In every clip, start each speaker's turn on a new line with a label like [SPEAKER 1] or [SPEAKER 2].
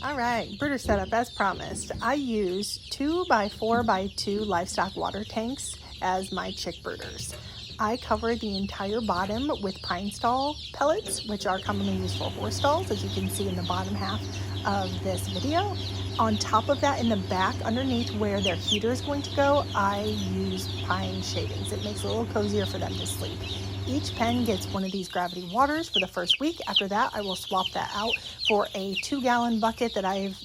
[SPEAKER 1] All right, brooder setup as promised. I use 2x4x2 livestock water tanks as my chick brooders. I cover the entire bottom with pine stall pellets, which are commonly used for horse stalls, as you can see in the bottom half of this video. On top of that, in the back, underneath where their heater is going to go, I use pine shavings. It makes it a little cozier for them to sleep. Each pen gets one of these gravity waters for the first week. After that, I will swap that out for a 2-gallon bucket that I've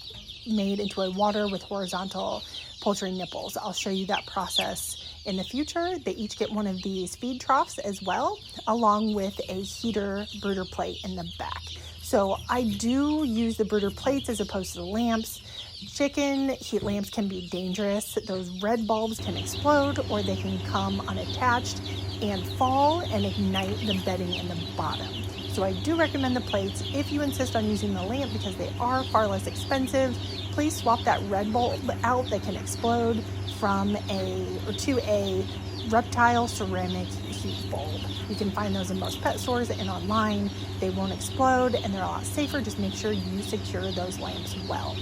[SPEAKER 1] made into a water with horizontal poultry nipples. I'll show you that process in the future. They each get one of these feed troughs as well, along with a heater brooder plate in the back. So I do use the brooder plates as opposed to the lamps. Chicken heat lamps can be dangerous. Those red bulbs can explode, or they can come unattached and fall and ignite the bedding in the bottom. So I do recommend the plates if you insist on using the lamp, because they are far less expensive. Please swap that red bulb out that can explode to a reptile ceramic heat bulb. You can find those in most pet stores and online. They won't explode and they're a lot safer. Just make sure you secure those lamps well.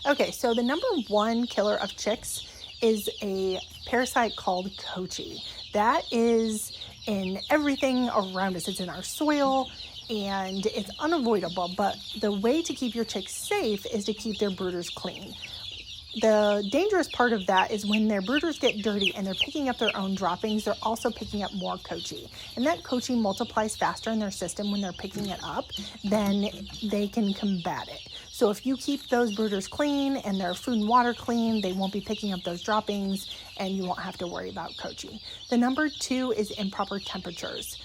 [SPEAKER 1] Okay, so the number one killer of chicks is a parasite called kochi. That is in everything around us. It's in our soil and it's unavoidable, but the way to keep your chicks safe is to keep their brooders clean. The dangerous part of that is when their brooders get dirty and they're picking up their own droppings, they're also picking up more kochi. And that kochi multiplies faster in their system when they're picking it up than they can combat it. So if you keep those brooders clean and their food and water clean, they won't be picking up those droppings and you won't have to worry about kochi. The number two is improper temperatures.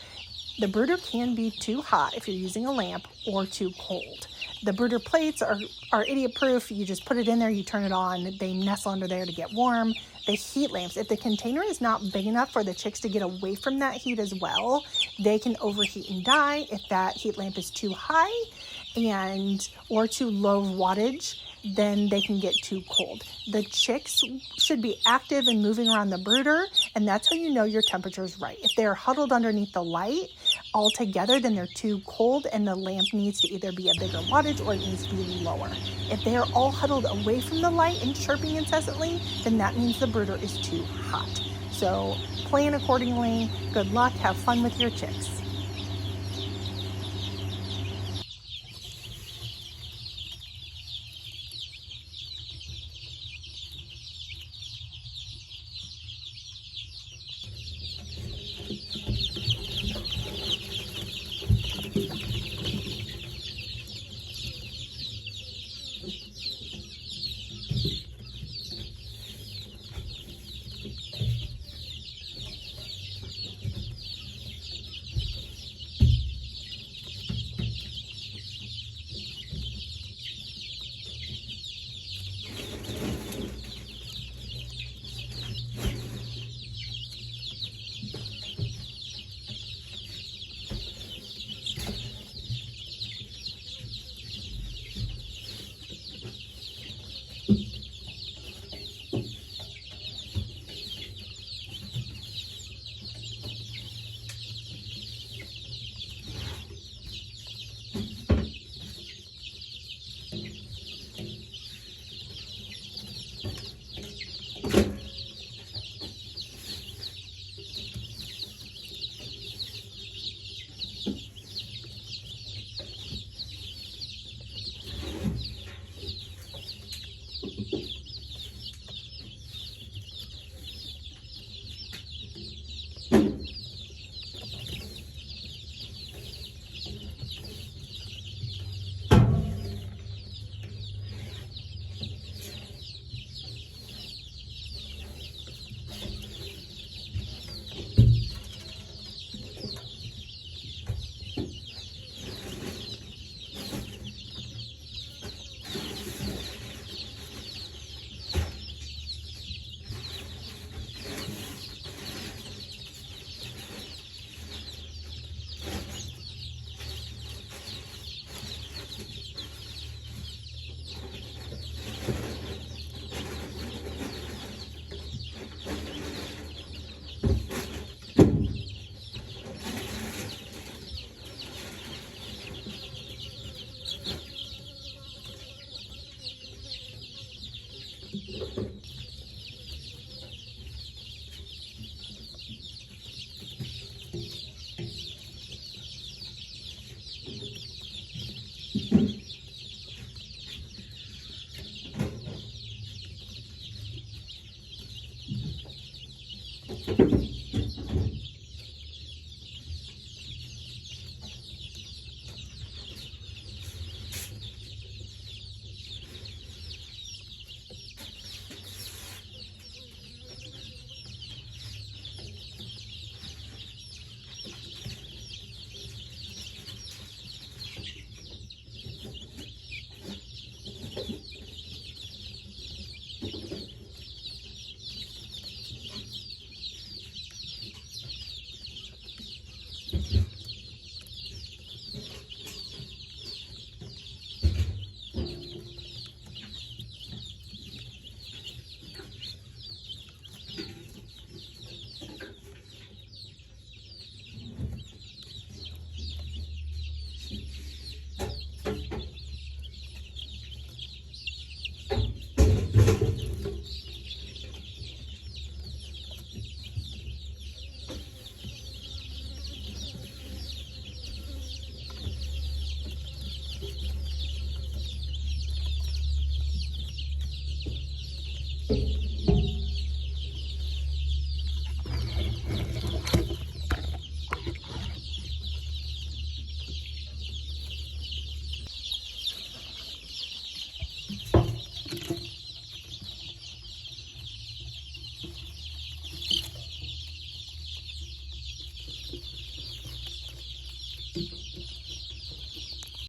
[SPEAKER 1] The brooder can be too hot if you're using a lamp, or too cold. The brooder plates are idiot proof. You just put it in there, you turn it on, they nestle under there to get warm. The heat lamps, if the container is not big enough for the chicks to get away from that heat as well, they can overheat and die if that heat lamp is too high or too low wattage. Then they can get too cold. The chicks should be active and moving around the brooder, and that's how you know your temperature is right. If they're huddled underneath the light all together, then they're too cold and the lamp needs to either be a bigger wattage or it needs to be lower. If they are all huddled away from the light and chirping incessantly, then that means the brooder is too hot. So plan accordingly. Good luck. Have fun with your chicks.